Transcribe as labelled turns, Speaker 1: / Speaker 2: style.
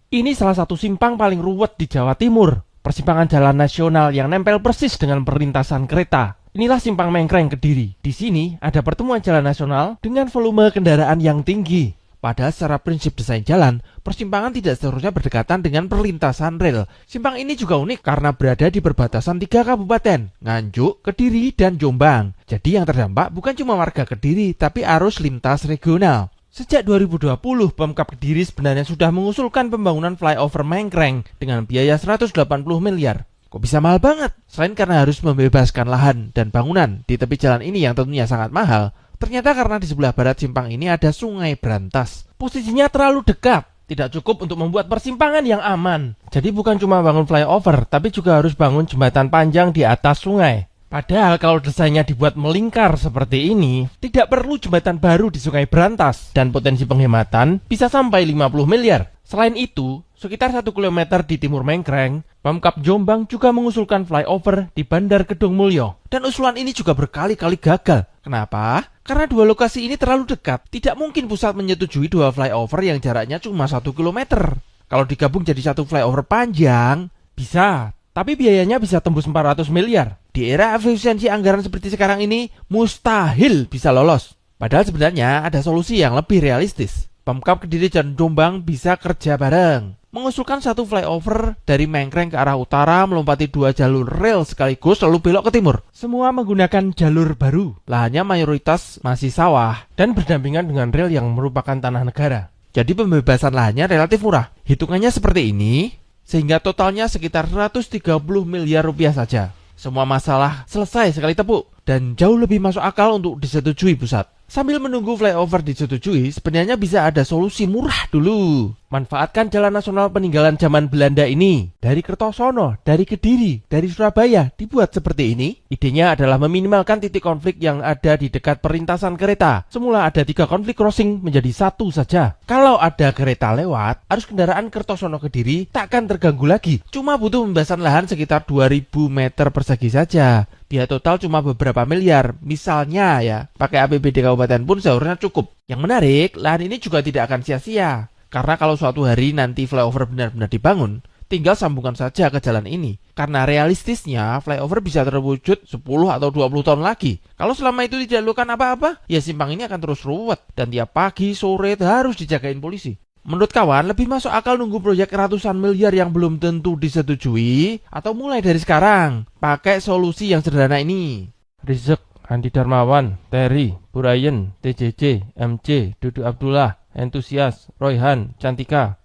Speaker 1: Ini salah satu simpang paling ruwet di Jawa Timur. Persimpangan jalan nasional yang nempel persis dengan perlintasan kereta. Inilah simpang Mengkreng Kediri. Di sini ada pertemuan jalan nasional dengan volume kendaraan yang tinggi. Padahal secara prinsip desain jalan, persimpangan tidak seharusnya berdekatan dengan perlintasan rel. Simpang ini juga unik karena berada di perbatasan 3 kabupaten, Nganjuk, Kediri, dan Jombang. Jadi yang terdampak bukan cuma warga Kediri, tapi arus lintas regional. Sejak 2020, Pemkab Kediri sebenarnya sudah mengusulkan pembangunan flyover Mengkreng dengan biaya 180 miliar. Kok bisa mahal banget? Selain karena harus membebaskan lahan dan bangunan di tepi jalan ini yang tentunya sangat mahal, ternyata karena di sebelah barat simpang ini ada Sungai Brantas. Posisinya terlalu dekat, tidak cukup untuk membuat persimpangan yang aman. Jadi bukan cuma bangun flyover, tapi juga harus bangun jembatan panjang di atas sungai. Padahal kalau desainnya dibuat melingkar seperti ini, tidak perlu jembatan baru di Sungai Brantas dan potensi penghematan bisa sampai 50 miliar. Selain itu, sekitar 1 km di timur Mengkreng, Pemkab Jombang juga mengusulkan flyover di Bandar Kedung Mulyo. Dan usulan ini juga berkali-kali gagal. Kenapa? Karena dua lokasi ini terlalu dekat. Tidak mungkin pusat menyetujui dua flyover yang jaraknya cuma 1 km. Kalau digabung jadi satu flyover panjang, bisa. Tapi biayanya bisa tembus 400 miliar. Di era efisiensi anggaran seperti sekarang ini, mustahil bisa lolos. Padahal sebenarnya ada solusi yang lebih realistis. Pemkab Kediri dan Jombang bisa kerja bareng. Mengusulkan satu flyover dari Mengkreng ke arah utara melompati 2 jalur rel sekaligus lalu belok ke timur. Semua menggunakan jalur baru. Lahannya mayoritas masih sawah dan berdampingan dengan rel yang merupakan tanah negara. Jadi pembebasan lahannya relatif murah. Hitungannya seperti ini, sehingga totalnya sekitar 130 miliar rupiah saja. Semua masalah selesai sekali tepuk dan jauh lebih masuk akal untuk disetujui pusat. Sambil menunggu flyover disetujui, sebenarnya bisa ada solusi murah dulu. Manfaatkan jalan nasional peninggalan zaman Belanda ini. Dari Kertosono, dari Kediri, dari Surabaya dibuat seperti ini. Idenya adalah meminimalkan titik konflik yang ada di dekat perlintasan kereta. Semula ada 3 konflik crossing menjadi 1 saja. Kalau ada kereta lewat, arus kendaraan Kertosono Kediri takkan terganggu lagi. Cuma butuh pembebasan lahan sekitar 2000 meter persegi saja. Biaya total cuma beberapa miliar. Misalnya ya, pakai APBD kabupaten pun seharusnya cukup. Yang menarik, lahan ini juga tidak akan sia-sia. Karena kalau suatu hari nanti flyover benar-benar dibangun, tinggal sambungkan saja ke jalan ini. Karena realistisnya, flyover bisa terwujud 10 atau 20 tahun lagi. Kalau selama itu tidak dilakukan apa-apa, ya simpang ini akan terus ruwet. Dan tiap pagi, sore harus dijagain polisi. Menurut kawan, lebih masuk akal nunggu proyek ratusan miliar yang belum tentu disetujui, atau mulai dari sekarang, pakai solusi yang sederhana ini.
Speaker 2: Rizek, Andi Darmawan, Terry, Burayen, TJJ, MC, Dudu Abdullah, Entusias, Royhan, Cantika.